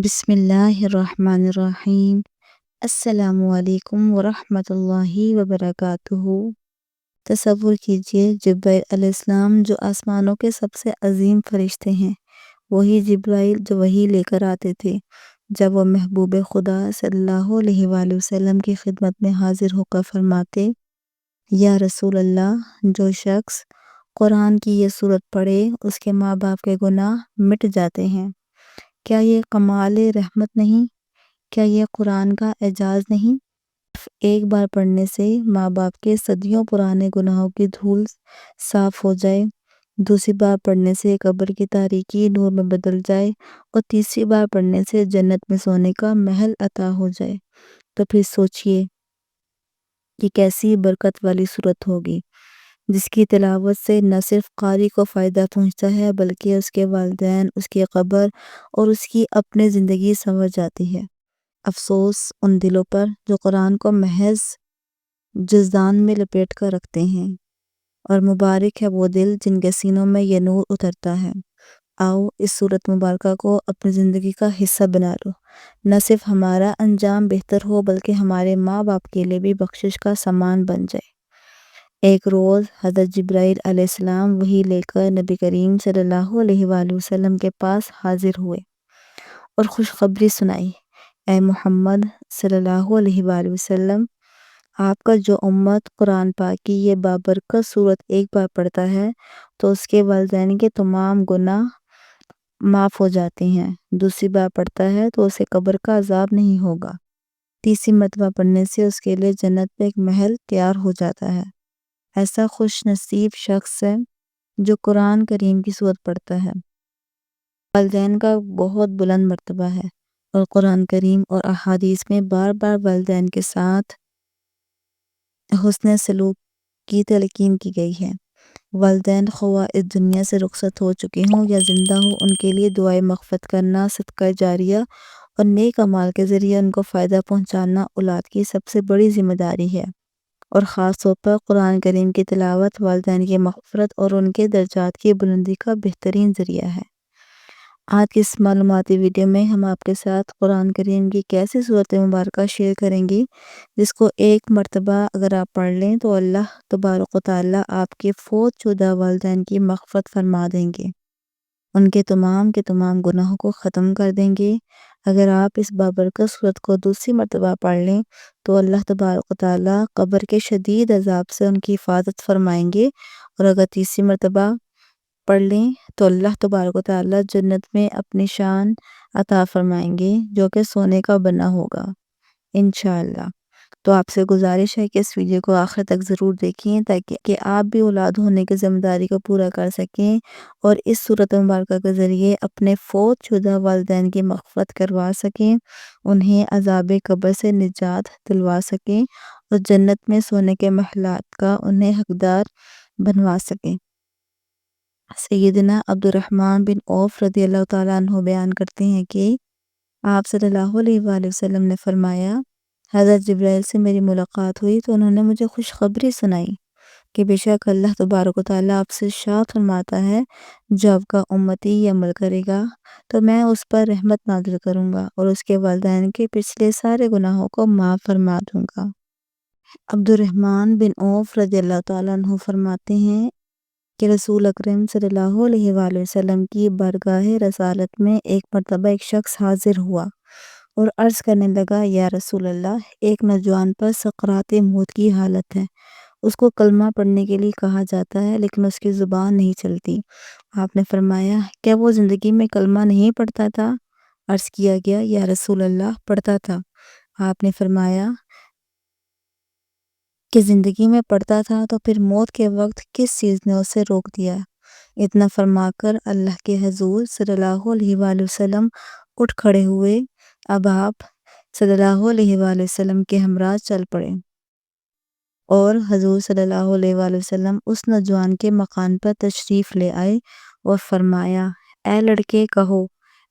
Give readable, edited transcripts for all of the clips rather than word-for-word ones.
بسم اللہ الرحمن الرحیم۔ السلام علیکم ورحمۃ اللہ وبرکاتہ۔ تصور کیجئے جبرائیل علیہ السلام جو آسمانوں کے سب سے عظیم فرشتے ہیں، وہی جبرائیل جو وحی لے کر آتے تھے جب وہ محبوب خدا صلی اللہ علیہ وآلہ وسلم کی خدمت میں حاضر ہو کر فرماتے، یا رسول اللہ، جو شخص قرآن کی یہ سورت پڑھے اس کے ماں باپ کے گناہ مٹ جاتے ہیں۔ کیا یہ کمال رحمت نہیں؟ کیا یہ قرآن کا اعجاز نہیں؟ ایک بار پڑھنے سے ماں باپ کے صدیوں پرانے گناہوں کی دھول صاف ہو جائے، دوسری بار پڑھنے سے قبر کی تاریکی نور میں بدل جائے، اور تیسری بار پڑھنے سے جنت میں سونے کا محل عطا ہو جائے، تو پھر سوچئے کہ کیسی برکت والی سورت ہوگی، جس کی تلاوت سے نہ صرف قاری کو فائدہ پہنچتا ہے بلکہ اس کے والدین، اس کی قبر اور اس کی اپنی زندگی سنور جاتی ہے۔ افسوس ان دلوں پر جو قرآن کو محض جزدان میں لپیٹ کر رکھتے ہیں، اور مبارک ہے وہ دل جن کے سینوں میں یہ نور اترتا ہے۔ آؤ اس سورت مبارکہ کو اپنی زندگی کا حصہ بنا لو، نہ صرف ہمارا انجام بہتر ہو بلکہ ہمارے ماں باپ کے لیے بھی بخشش کا سامان بن جائے۔ ایک روز حضرت جبرائیل علیہ السلام وحی لے کر نبی کریم صلی اللہ علیہ وآلہ وسلم کے پاس حاضر ہوئے اور خوشخبری سنائی، اے محمد صلی اللہ علیہ وآلہ وسلم، آپ کا جو امت قرآن پاک کی یہ بابرکت سورت ایک بار پڑھتا ہے تو اس کے والدین کے تمام گناہ معاف ہو جاتے ہیں، دوسری بار پڑھتا ہے تو اسے قبر کا عذاب نہیں ہوگا، تیسری مرتبہ پڑھنے سے اس کے لیے جنت میں ایک محل تیار ہو جاتا ہے۔ ایسا خوش نصیب شخص ہے جو قرآن کریم کی سورت پڑھتا ہے۔ والدین کا بہت بلند مرتبہ ہے، اور قرآن کریم اور احادیث میں بار بار والدین کے ساتھ حسن سلوک کی تلقین کی گئی ہے۔ والدین خواہ اس دنیا سے رخصت ہو چکے ہوں یا زندہ ہوں، ان کے لیے دعائے مغفرت کرنا، صدقہ جاریہ اور نیک اعمال کے ذریعے ان کو فائدہ پہنچانا اولاد کی سب سے بڑی ذمہ داری ہے، اور خاص طور پر قرآن کریم کی تلاوت والدین کی مغفرت اور ان کے درجات کی بلندی کا بہترین ذریعہ ہے۔ آج کی اس معلوماتی ویڈیو میں ہم آپ کے ساتھ قرآن کریم کی کیسی سورت مبارکہ شیئر کریں گی جس کو ایک مرتبہ اگر آپ پڑھ لیں تو اللہ تبارک و تعالیٰ آپ کے فوت شدہ والدین کی مغفرت فرما دیں گے، ان کے تمام گناہوں کو ختم کر دیں گے۔ اگر آپ اس بابرکت سورت کو دوسری مرتبہ پڑھ لیں تو اللہ تبارک و تعالیٰ قبر کے شدید عذاب سے ان کی حفاظت فرمائیں گے، اور اگر تیسری مرتبہ پڑھ لیں تو اللہ تبارک و تعالیٰ جنت میں اپنی شان عطا فرمائیں گے جو کہ سونے کا بنا ہوگا انشاءاللہ۔ تو آپ سے گزارش ہے کہ اس ویڈیو کو آخر تک ضرور دیکھیں تاکہ آپ بھی اولاد ہونے کی ذمہ داری کو پورا کر سکیں اور اس سورت مبارکہ کے ذریعے اپنے فوت شدہ والدین کی مغفرت کروا سکیں، انہیں عذاب قبر سے نجات دلوا سکیں اور جنت میں سونے کے محلات کا انہیں حقدار بنوا سکیں۔ سیدنا عبد الرحمن بن عوف رضی اللہ تعالیٰ عنہ بیان کرتے ہیں کہ آپ صلی اللہ علیہ وآلہ وسلم نے فرمایا، حضرت جبرائیل سے میری ملاقات ہوئی تو انہوں نے مجھے خوشخبری سنائی کہ بے شک اللہ تبارک و تعالیٰ آپ سے ارشاد فرماتا ہے، جو آپ کا امتی یہ عمل کرے گا تو میں اس پر رحمت نازل کروں گا اور اس کے والدین کے پچھلے سارے گناہوں کو معاف فرما دوں گا۔ عبد الرحمن بن عوف رضی اللہ تعالیٰ عنہ فرماتے ہیں کہ رسول اکرم صلی اللہ علیہ وآلہ وسلم کی بارگاہ رسالت میں ایک مرتبہ ایک شخص حاضر ہوا اور عرض کرنے لگا، یا رسول اللہ، ایک نوجوان پر سکرات موت کی حالت ہے، اس کو کلمہ پڑھنے کے لیے کہا جاتا ہے لیکن اس کی زبان نہیں چلتی۔ آپ نے فرمایا، کیا وہ زندگی میں کلمہ نہیں پڑھتا تھا؟ عرض کیا گیا، یا رسول اللہ، پڑھتا تھا۔ آپ نے فرمایا کہ زندگی میں پڑھتا تھا تو پھر موت کے وقت کس چیز نے اسے روک دیا؟ اتنا فرما کر اللہ کے حضور صلی اللہ علیہ وآلہ وسلم اٹھ کھڑے ہوئے۔ اب آپ صلی اللہ علیہ وآلہ وسلم کے ہمراہ چل پڑے اور حضور صلی اللہ علیہ وآلہ وسلم اس نوجوان کے مکان پر تشریف لے آئے اور فرمایا، اے لڑکے، کہو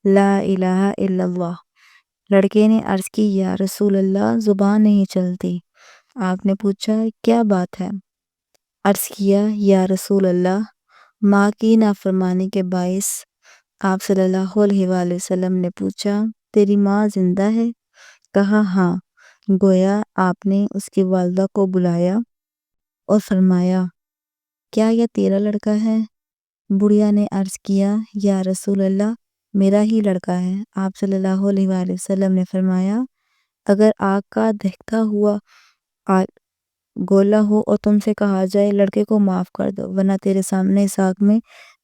لا الہ الا اللہ۔ لڑکے نے عرض کی، یا رسول اللہ، زبان نہیں چلتی۔ آپ نے پوچھا، کیا بات ہے؟ عرض کیا، یا رسول اللہ، ماں کی نافرمانی کے باعث۔ آپ صلی اللہ علیہ وآلہ وسلم نے پوچھا، تیری ماں زندہ ہے؟ کہا ہاں۔ گویا آپ نے اس کی والدہ کو بلایا اور فرمایا کیا یہ تیرا لڑکا ہے؟ بڑھیا نے عرض کیا یا رسول اللہ میرا ہی لڑکا ہے۔ آپ صلی اللہ علیہ وآلہ وسلم نے فرمایا اگر آگ کا دہتا ہوا گولا ہو اور تم سے کہا جائے لڑکے کو معاف کر دو ورنہ تیرے سامنے اس آگ میں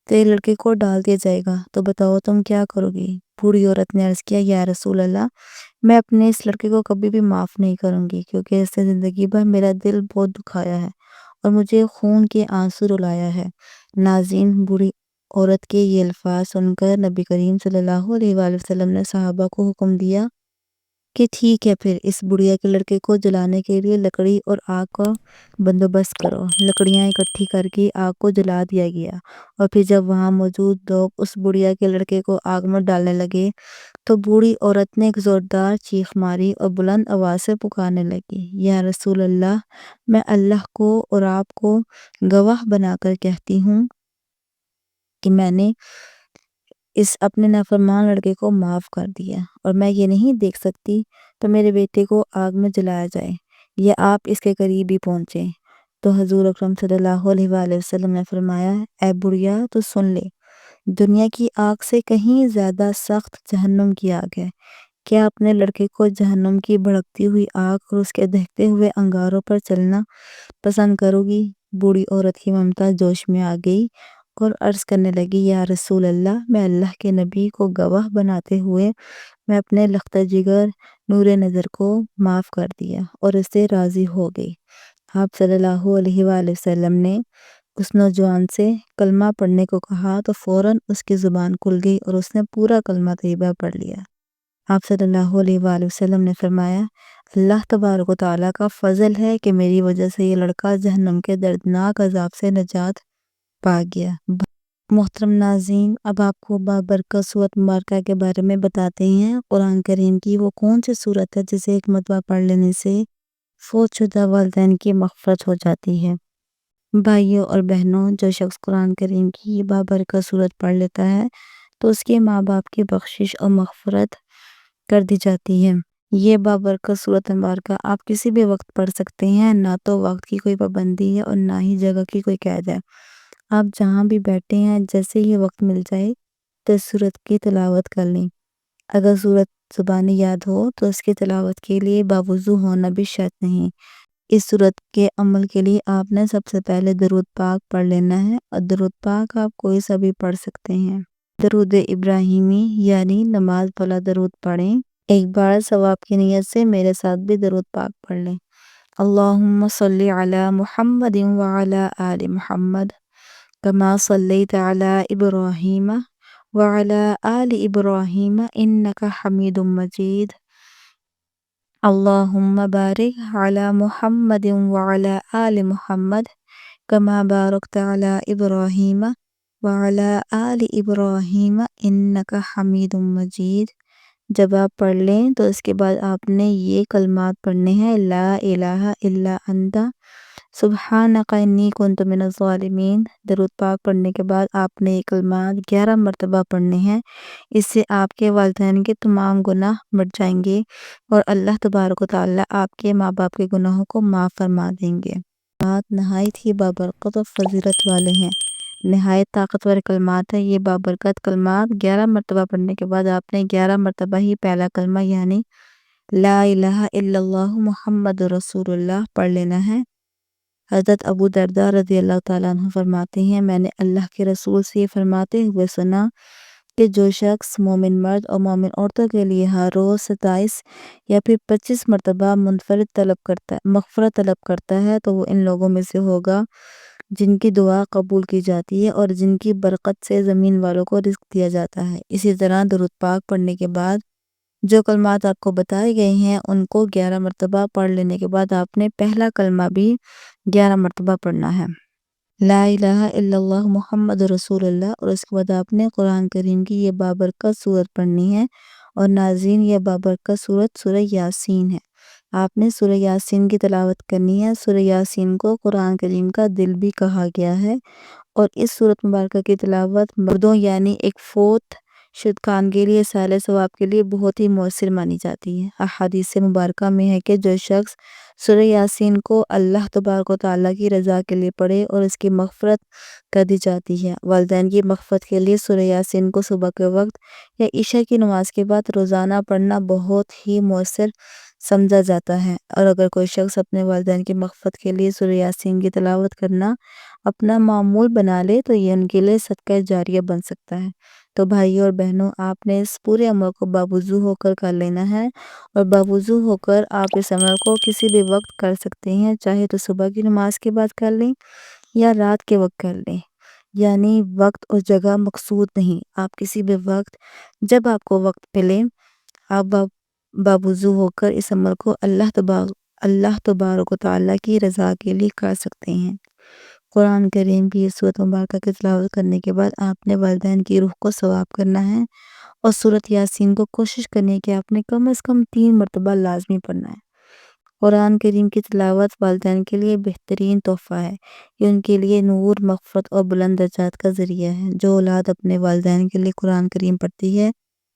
تیرے لڑکے کو ڈال دیا جائے گا تو بتاؤ تم کیا کرو گی؟ بوڑھی عورت نے عرض کیا یا رسول اللہ میں اپنے اس لڑکے کو کبھی بھی معاف نہیں کروں گی کیونکہ اس نے زندگی بھر میرا دل بہت دکھایا ہے اور مجھے خون کے آنسو رلایا ہے۔ ناظرین، بوڑھی عورت کے یہ الفاظ سن کر نبی کریم صلی اللہ علیہ وآلہ وسلم نے صحابہ کو حکم دیا کہ ٹھیک ہے پھر اس بڑھیا کے لڑکے کو جلانے کے لیے لکڑی اور آگ کا بندوبست کرو۔ لکڑیاں اکٹھی کر کے آگ کو جلا دیا گیا اور پھر جب وہاں موجود لوگ اس بڑھیا کے لڑکے کو آگ میں ڈالنے لگے تو بوڑھی عورت نے ایک زوردار چیخ ماری اور بلند آواز سے پکارنے لگی یا رسول اللہ میں اللہ کو اور آپ کو گواہ بنا کر کہتی ہوں کہ میں نے اس اپنے نافرمان لڑکے کو معاف کر دیا اور میں یہ نہیں دیکھ سکتی تو میرے بیٹے کو آگ میں جلایا جائے یا آپ اس کے قریب ہی پہنچے۔ تو حضور اکرم صلی اللہ علیہ وآلہ وسلم نے فرمایا اے بڑھیا تو سن لے، دنیا کی آگ سے کہیں زیادہ سخت جہنم کی آگ ہے۔ کیا اپنے لڑکے کو جہنم کی بھڑکتی ہوئی آگ اور اس کے دہتے ہوئے انگاروں پر چلنا پسند کرو گی؟ بوڑھی عورت کی ممتا جوش میں آ گئی اور عرض کرنے لگی یا رسول اللہ میں اللہ کے نبی کو گواہ بناتے ہوئے میں اپنے لخت جگر نور نظر کو معاف کر دیا اور اس سے راضی ہو گئی۔ آپ صلی اللہ علیہ وآلہ وسلم نے اس نوجوان سے کلمہ پڑھنے کو کہا تو فوراً اس کی زبان کھل گئی اور اس نے پورا کلمہ طیبہ پڑھ لیا۔ آپ صلی اللہ علیہ وآلہ وسلم نے فرمایا اللہ تبارک و تعالیٰ کا فضل ہے کہ میری وجہ سے یہ لڑکا جہنم کے دردناک عذاب سے نجات پا گیا۔ محترم ناظرین، اب آپ کو بابرکت سورۃ مبارکہ کے بارے میں بتاتے ہیں۔ قرآن کریم کی وہ کون سی سورت ہے جسے ایک مرتبہ پڑھ لینے سے فوت شدہ والدین کی مغفرت ہو جاتی ہے؟ بھائیوں اور بہنوں، جو شخص قرآن کریم کی یہ بابرکت سورت پڑھ لیتا ہے تو اس کے ماں باپ کی بخشش اور مغفرت کر دی جاتی ہے۔ یہ بابرکت سورۃ مبارکہ آپ کسی بھی وقت پڑھ سکتے ہیں، نہ تو وقت کی کوئی پابندی ہے اور نہ ہی جگہ کی کوئی قید ہے۔ آپ جہاں بھی بیٹھے ہیں جیسے ہی وقت مل جائے تو اس سورت کی تلاوت کر لیں۔ اگر سورت زبانی یاد ہو تو اس کی تلاوت کے لیے باوضو ہونا بھی شرط نہیں۔ اس سورت کے عمل کے لیے آپ نے سب سے پہلے درود پاک پڑھ لینا ہے اور درود پاک آپ کوئی سا بھی پڑھ سکتے ہیں۔ درود ابراہیمی یعنی نماز والا درود پڑھیں۔ ایک بار ثواب کی نیت سے میرے ساتھ بھی درود پاک پڑھ لیں۔ اللہم صلی علی محمد وعلی آل محمد کما صلیت علی ابراہیم وعلی آل ابراہیم انک حمید مجید۔ اللہم بارک علی محمد وعلی آل محمد کما بارکت علی ابراہیم وعلی آل ابراہیم انک حمید مجید۔ جب آپ پڑھ لیں تو اس کے بعد آپ نے یہ کلمات پڑھنے ہیں لا الہ الا انت سبحانک انی کنت من الظالمین۔ درود پاک پڑھنے کے بعد آپ نے یہ کلمات 11 مرتبہ پڑھنے ہیں۔ اس سے آپ کے والدین کے تمام گناہ مٹ جائیں گے اور اللہ تبارک و تعالیٰ آپ کے ماں باپ کے گناہوں کو معاف فرما دیں گے۔ کلمات نہایت ہی بابرکت و فضیلت والے ہیں، نہایت طاقتور کلمات ہیں۔ یہ بابرکت کلمات 11 مرتبہ پڑھنے کے بعد آپ نے 11 مرتبہ ہی پہلا کلمہ یعنی لا الہ الا اللہ محمد رسول اللہ پڑھ لینا ہے۔ حضرت ابو درداء رضی اللہ تعالیٰ عنہ فرماتے ہیں میں نے اللہ کے رسول سے یہ فرماتے ہوئے سنا کہ جو شخص مومن مرد اور مومن عورتوں کے لیے ہر روز 27 یا پھر 25 مرتبہ مغفرت طلب کرتا ہے تو وہ ان لوگوں میں سے ہوگا جن کی دعا قبول کی جاتی ہے اور جن کی برکت سے زمین والوں کو رزق دیا جاتا ہے۔ اسی طرح درود پاک پڑھنے کے بعد جو کلمات آپ کو بتائے گئے ہیں ان کو 11 مرتبہ پڑھ لینے کے بعد آپ نے پہلا کلمہ بھی 11 مرتبہ پڑھنا ہے، لا الہ الا اللہ محمد رسول اللہ، اور اس کے بعد آپ نے قرآن کریم کی یہ بابرکت سورت پڑھنی ہے۔ اور ناظرین، یہ بابرکت سورت سورہ یاسین ہے۔ آپ نے سورہ یاسین کی تلاوت کرنی ہے۔ سورہ یاسین کو قرآن کریم کا دل بھی کہا گیا ہے اور اس سورت مبارکہ کی تلاوت مردوں یعنی ایک فوت شدھ کان کے لیے، سال ثواب کے لیے بہت ہی مؤثر مانی جاتی ہے۔ احادیث مبارکہ میں ہے کہ جو شخص سورہ یاسین کو اللہ تبارک و تعالیٰ کی رضا کے لیے پڑھے اور اس کی مغفرت کر دی جاتی ہے۔ والدین کی مغفرت کے لیے سورہ یاسین کو صبح کے وقت یا عشاء کی نماز کے بعد روزانہ پڑھنا بہت ہی مؤثر سمجھا جاتا ہے، اور اگر کوئی شخص اپنے والدین کی مغفرت کے لیے سورہ یاسین کی تلاوت کرنا اپنا معمول بنا لے تو یہ ان کے لیے صدقہ جاریہ بن سکتا ہے۔ تو بھائیو اور بہنوں، آپ نے اس پورے عمل کو باوضو ہو کر کر لینا ہے، اور باوضو ہو کر آپ اس عمل کو کسی بھی وقت کر سکتے ہیں، چاہے تو صبح کی نماز کے بعد کر لیں یا رات کے وقت کر لیں، یعنی وقت اور جگہ مقصود نہیں، آپ کسی بھی وقت جب آپ کو وقت ملے آپ باوضو ہو کر اس عمل کو اللہ تبارک و تعالیٰ کی رضا کے لیے کر سکتے ہیں۔ قرآن کریم کی اس سورۃ مبارکہ کی تلاوت کرنے کے بعد آپ نے والدین کی روح کو ثواب کرنا ہے، اور سورۃ یاسین کو کوشش کرنے کہ آپ نے کم از کم 3 مرتبہ لازمی پڑھنا ہے۔ قرآن کریم کی تلاوت والدین کے لیے بہترین تحفہ ہے، یہ ان کے لیے نور، مغفرت اور بلند درجات کا ذریعہ ہے۔ جو اولاد اپنے والدین کے لیے قرآن کریم پڑھتی ہے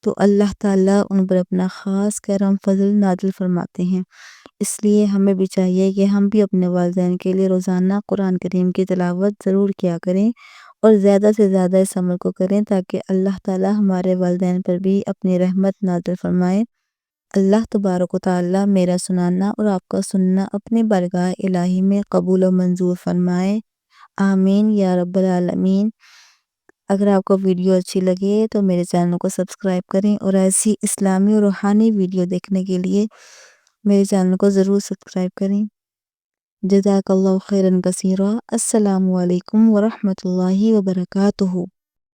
تو اللہ تعالیٰ ان پر اپنا خاص کرم فضل نازل فرماتے ہیں۔ اس لیے ہمیں بھی چاہیے کہ ہم بھی اپنے والدین کے لیے روزانہ قرآن کریم کی تلاوت ضرور کیا کریں، اور زیادہ سے زیادہ اس عمل کو کریں تاکہ اللہ تعالیٰ ہمارے والدین پر بھی اپنی رحمت نازل فرمائے۔ اللہ تبارک و تعالیٰ میرا سنانا اور آپ کا سننا اپنی بارگاہ الہی میں قبول و منظور فرمائے، آمین یا رب العالمین۔ اگر آپ کو ویڈیو اچھی لگے تو میرے چینل کو سبسکرائب کریں، اور ایسی اسلامی اور روحانی ویڈیو دیکھنے کے لیے میرے چینل کو ضرور سبسکرائب کریں۔ جزاک اللہ خیرن کثیرا۔ السلام علیکم ورحمۃ اللہ وبرکاتہ۔